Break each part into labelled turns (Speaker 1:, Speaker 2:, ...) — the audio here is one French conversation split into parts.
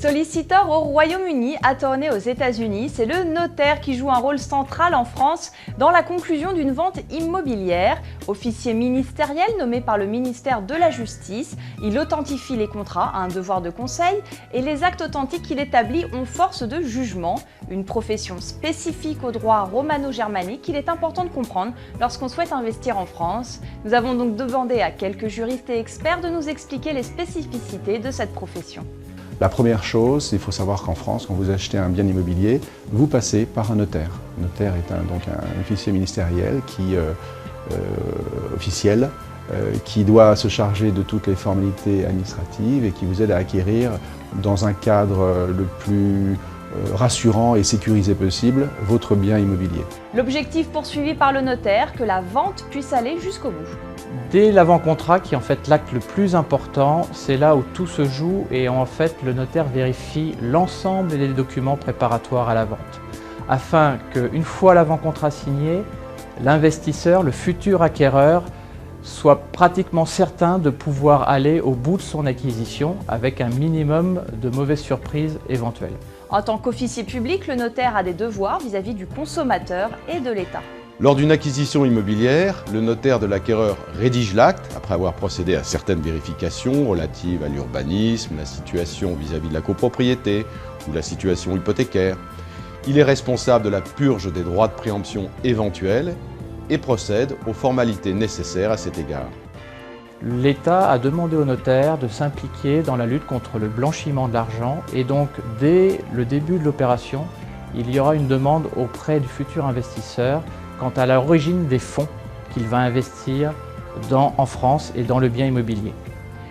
Speaker 1: Sollicitor au Royaume-Uni, attorney aux États-Unis, c'est le notaire qui joue un rôle central en France dans la conclusion d'une vente immobilière. Officier ministériel nommé par le ministère de la Justice, il authentifie les contrats, a un devoir de conseil et les actes authentiques qu'il établit ont force de jugement. Une profession spécifique au droit romano-germanique qu'il est important de comprendre lorsqu'on souhaite investir en France. Nous avons donc demandé à quelques juristes et experts de nous expliquer les spécificités de cette profession.
Speaker 2: La première chose, il faut savoir qu'en France, quand vous achetez un bien immobilier, vous passez par un notaire. Le notaire est donc un officier ministériel officiel qui doit se charger de toutes les formalités administratives et qui vous aide à acquérir dans un cadre le plus rassurant et sécurisé possible votre bien immobilier.
Speaker 1: L'objectif poursuivi par le notaire, que la vente puisse aller jusqu'au bout.
Speaker 3: Dès l'avant-contrat, qui est en fait l'acte le plus important, c'est là où tout se joue et en fait le notaire vérifie l'ensemble des documents préparatoires à la vente, afin qu'une fois l'avant-contrat signé, l'investisseur, le futur acquéreur, soit pratiquement certain de pouvoir aller au bout de son acquisition avec un minimum de mauvaises surprises éventuelles.
Speaker 1: En tant qu'officier public, le notaire a des devoirs vis-à-vis du consommateur et de l'État.
Speaker 4: Lors d'une acquisition immobilière, le notaire de l'acquéreur rédige l'acte, après avoir procédé à certaines vérifications relatives à l'urbanisme, la situation vis-à-vis de la copropriété ou la situation hypothécaire. Il est responsable de la purge des droits de préemption éventuels et procède aux formalités nécessaires à cet égard.
Speaker 3: L'État a demandé au notaire de s'impliquer dans la lutte contre le blanchiment de l'argent et donc dès le début de l'opération, il y aura une demande auprès du futur investisseur quant à l'origine des fonds qu'il va investir en France et dans le bien immobilier.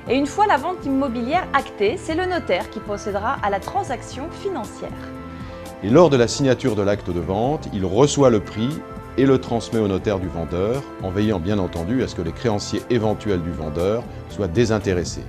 Speaker 1: Et une fois la vente immobilière actée, c'est le notaire qui procédera à la transaction financière.
Speaker 4: Et lors de la signature de l'acte de vente, il reçoit le prix et le transmet au notaire du vendeur, en veillant bien entendu à ce que les créanciers éventuels du vendeur soient désintéressés.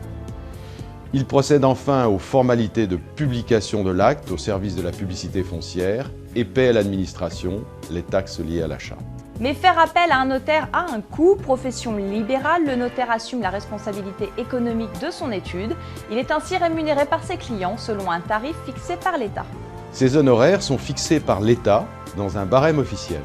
Speaker 4: Il procède enfin aux formalités de publication de l'acte au service de la publicité foncière et paie à l'administration les taxes liées à l'achat.
Speaker 1: Mais faire appel à un notaire a un coût. Profession libérale, le notaire assume la responsabilité économique de son étude. Il est ainsi rémunéré par ses clients selon un tarif fixé par l'État.
Speaker 4: Ces honoraires sont fixés par l'État dans un barème officiel.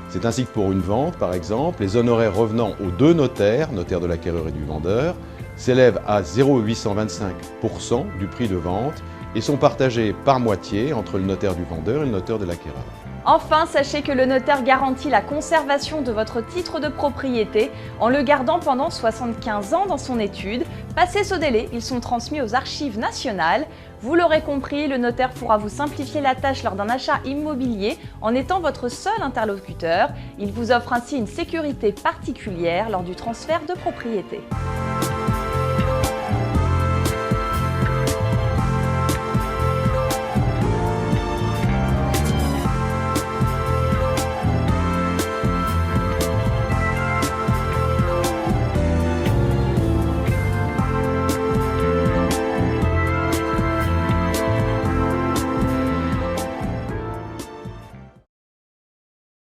Speaker 4: C'est ainsi que pour une vente, par exemple, les honoraires revenant aux deux notaires, notaire de l'acquéreur et du vendeur, s'élèvent à 0,825% du prix de vente et sont partagés par moitié entre le notaire du vendeur et le notaire de l'acquéreur.
Speaker 1: Enfin, sachez que le notaire garantit la conservation de votre titre de propriété en le gardant pendant 75 ans dans son étude. Passé ce délai, ils sont transmis aux archives nationales. Vous l'aurez compris, le notaire pourra vous simplifier la tâche lors d'un achat immobilier en étant votre seul interlocuteur. Il vous offre ainsi une sécurité particulière lors du transfert de propriété.